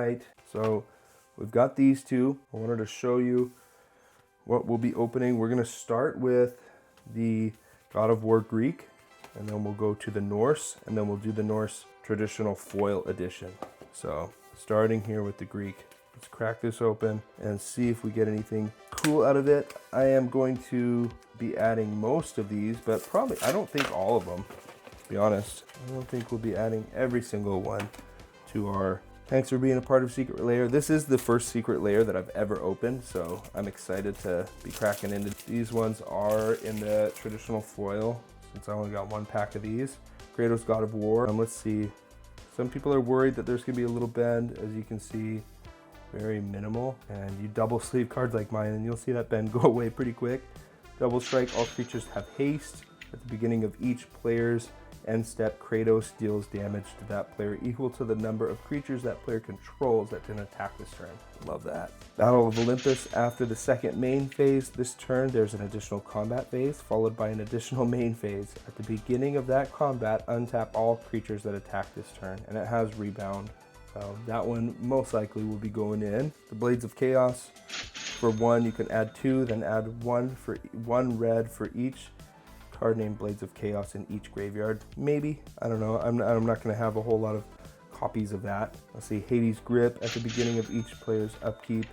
right, so we've got these two. I wanted to show you what we'll be opening. We're going to start with the God of War Greek, and then we'll go to the Norse, and then we'll do the Norse traditional foil edition. So starting here with the Greek, let's crack this open and see if we get anything cool out of it. I am going to be adding most of these, but probably, I don't think all of them, to be honest. I don't think we'll be adding every single one to our... Thanks for being a part of Secret Lair. This is the first Secret Lair that I've ever opened, so I'm excited to be cracking into. These ones are in the traditional foil, since I only got one pack of these. Kratos God of War. Let's see. Some people are worried that there's gonna be a little bend. As you can see, very minimal. And you double sleeve cards like mine, and you'll see that bend go away pretty quick. Double strike, all creatures have haste. At the beginning of each player's end step, Kratos deals damage to that player equal to the number of creatures that player controls that didn't attack this turn. Love that. Battle of Olympus. After the second main phase this turn, there's an additional combat phase, followed by an additional main phase. At the beginning of that combat, untap all creatures that attack this turn, and it has rebound. So that one most likely will be going in. The Blades of Chaos. For one, you can add two, then add one red for each card named Blades of Chaos in each graveyard. Maybe, I don't know. I'm not going to have a whole lot of copies of that. Let's see, Hades Grip. At the beginning of each player's upkeep,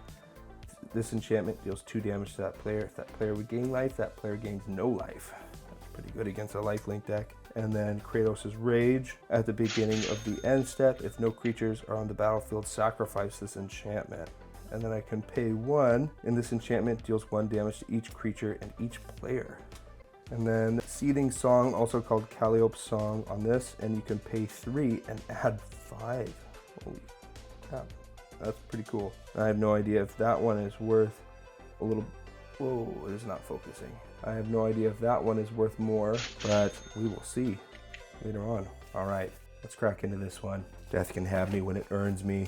this enchantment deals 2 damage to that player. If that player would gain life, that player gains no life. That's pretty good against a lifelink deck. And then Kratos' Rage. At the beginning of the end step, if no creatures are on the battlefield, sacrifice this enchantment. And then I can pay 1, and this enchantment deals 1 damage to each creature and each player. And then Seething Song, also called Calliope's Song on this, and you can pay 3 and add 5. Holy crap, that's pretty cool. I have no idea if that one is worth a little... Whoa, it is not focusing. I have no idea if that one is worth more, but we will see later on. All right, let's crack into this one. Death can have me when it earns me.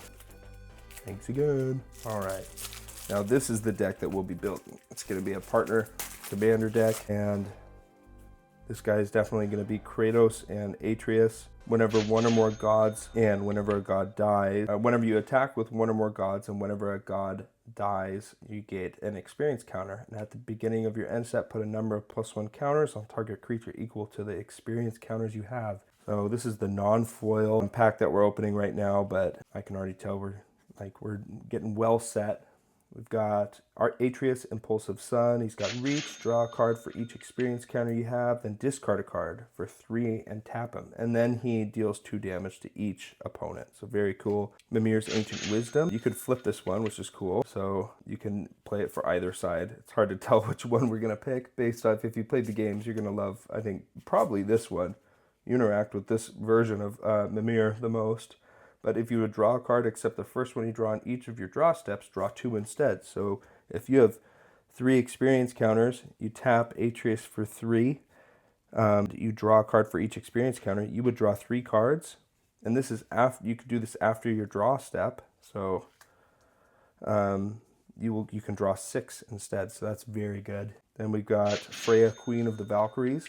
Thanks again. All right, now this is the deck that we'll be building. It's gonna be a partner commander deck, and this guy is definitely going to be Kratos and Atreus. Whenever one or more gods, and whenever a god dies, whenever you attack with one or more gods, and whenever a god dies, you get an experience counter. And at the beginning of your end step, put a number of +1 counters on target creature equal to the experience counters you have. So this is the non-foil pack that we're opening right now, but I can already tell we're getting well set. We've got our Atreus, Impulsive Sun. He's got Reach, draw a card for each experience counter you have, then discard a card for 3 and tap him. And then he deals 2 damage to each opponent. So very cool. Mimir's Ancient Wisdom. You could flip this one, which is cool. So you can play it for either side. It's hard to tell which one we're going to pick based on if you played the games. You're going to love, I think, probably this one. You interact with this version of Mimir the most. But if you would draw a card, except the first one you draw on each of your draw steps, draw 2 instead. So if you have 3 experience counters, you tap Atreus for 3. You draw a card for each experience counter. You would draw 3 cards, and this is after. You could do this after your draw step. So you can draw 6 instead. So that's very good. Then we've got Freya, Queen of the Valkyries.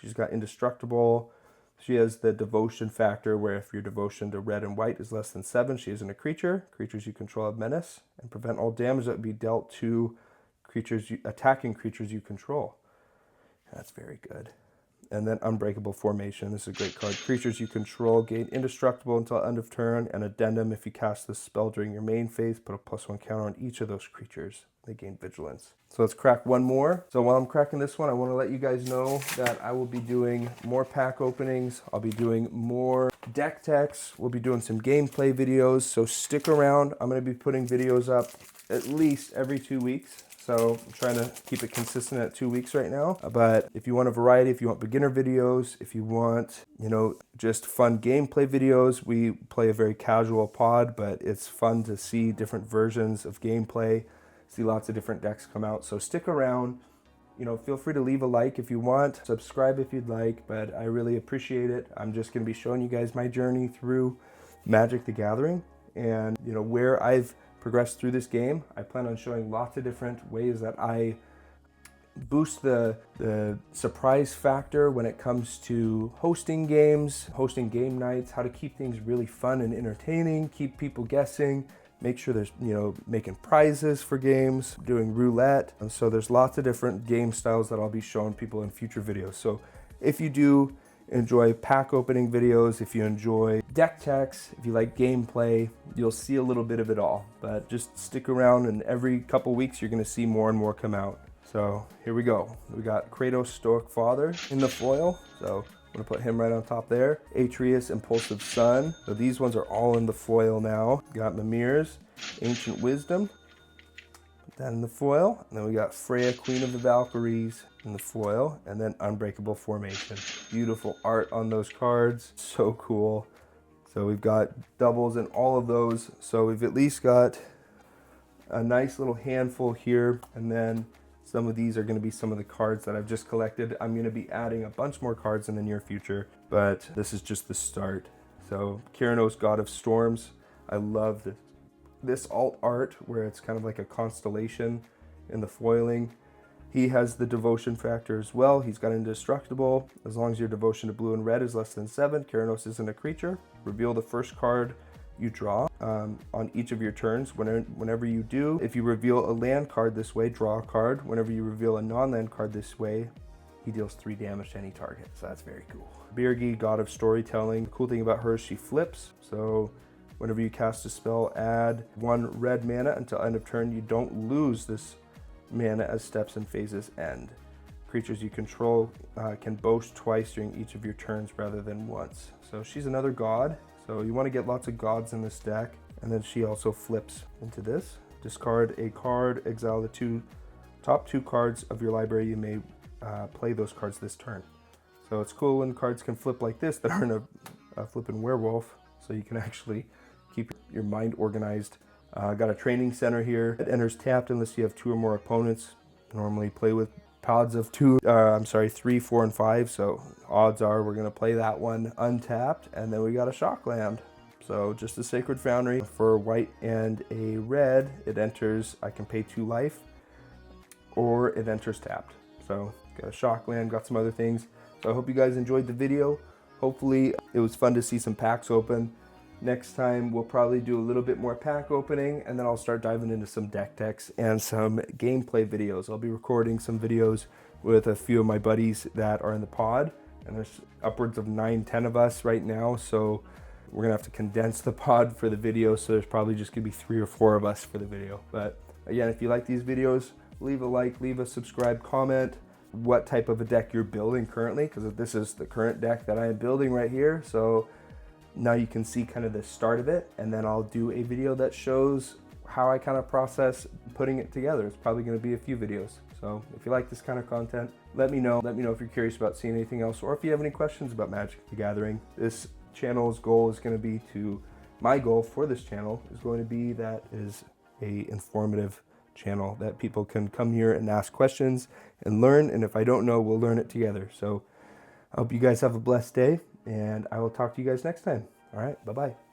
She's got Indestructible. She has the devotion factor, where if your devotion to red and white is less than 7, she isn't a creature. Creatures you control have menace, and prevent all damage that would be dealt to attacking creatures you control. That's very good. And then Unbreakable Formation. This is a great card. Creatures you control gain indestructible until end of turn. An addendum: if you cast this spell during your main phase, put a +1 counter on each of those creatures. They gain vigilance. So let's crack one more. So while I'm cracking this one, I want to let you guys know that I will be doing more pack openings. I'll be doing more deck techs. We'll be doing some gameplay videos. So stick around. I'm going to be putting videos up at least every 2 weeks. So I'm trying to keep it consistent at 2 weeks right now. But if you want a variety, if you want beginner videos, if you want, just fun gameplay videos, we play a very casual pod, but it's fun to see different versions of gameplay, see lots of different decks come out. So stick around. Feel free to leave a like if you want, subscribe if you'd like, but I really appreciate it. I'm just going to be showing you guys my journey through Magic the Gathering, and where I've progressed through this game. I plan on showing lots of different ways that I boost the surprise factor when it comes to hosting games, hosting game nights, how to keep things really fun and entertaining, keep people guessing, make sure there's, making prizes for games, doing roulette. And so there's lots of different game styles that I'll be showing people in future videos. So if you do enjoy pack opening videos, if you enjoy deck techs, if you like gameplay, you'll see a little bit of it all. But just stick around, and every couple weeks you're going to see more and more come out. So here we go. We got Kratos, Stoic Father in the foil. So I'm going to put him right on top there. Atreus, Impulsive Son. So these ones are all in the foil now. Got Mimir's Ancient Wisdom. Put that in the foil. And then we got Freya, Queen of the Valkyries in the foil. And then Unbreakable Formation. Beautiful art on those cards. So cool. So we've got doubles in all of those. So we've at least got a nice little handful here. And then some of these are going to be some of the cards that I've just collected. I'm going to be adding a bunch more cards in the near future, but this is just the start. So Kratos, God of Storms. I love this alt art where it's kind of like a constellation in the foiling. He has the devotion factor as well. He's got indestructible. As long as your devotion to blue and red is less than 7, Kratos isn't a creature. Reveal the first card you draw on each of your turns. Whenever you do, if you reveal a land card this way, draw a card. Whenever you reveal a non-land card this way, he deals 3 damage to any target. So that's very cool. Birgi, God of Storytelling. The cool thing about her is she flips. So whenever you cast a spell, add 1 red mana until end of turn. You don't lose this mana as steps and phases end. Creatures you control can boast twice during each of your turns rather than once. So she's another god. So you want to get lots of gods in this deck. And then she also flips into this. Discard a card, exile the top two cards of your library. You may play those cards this turn. So it's cool when cards can flip like this that aren't a flipping werewolf. So you can actually keep your mind organized. Got a training center here. It enters tapped unless you have 2 or more opponents. Normally play with pods of 3, 4, and 5. So odds are we're gonna play that one untapped. And then we got a Shockland. So just a Sacred Foundry for white and a red. It enters, I can pay 2 life, or it enters tapped. So got a Shockland, got some other things. So I hope you guys enjoyed the video. Hopefully it was fun to see some packs open. Next time we'll probably do a little bit more pack opening, and then I'll start diving into some deck techs and some gameplay videos. I'll be recording some videos with a few of my buddies that are in the pod, and there's upwards of 9, 10 of us right now. So we're gonna have to condense the pod for the video. So there's probably just gonna be 3 or 4 of us for the video. But again, if you like these videos, leave a like, leave a subscribe, comment what type of a deck you're building currently, because this is the current deck that I am building right here. So now you can see kind of the start of it, and then I'll do a video that shows how I kind of process putting it together. It's probably going to be a few videos. So if you like this kind of content, let me know. Let me know if you're curious about seeing anything else, or if you have any questions about Magic the Gathering. This channel's goal is going to be my goal for this channel is going to be that is a informative channel that people can come here and ask questions and learn. And if I don't know, we'll learn it together. So I hope you guys have a blessed day, and I will talk to you guys next time. All right, bye-bye.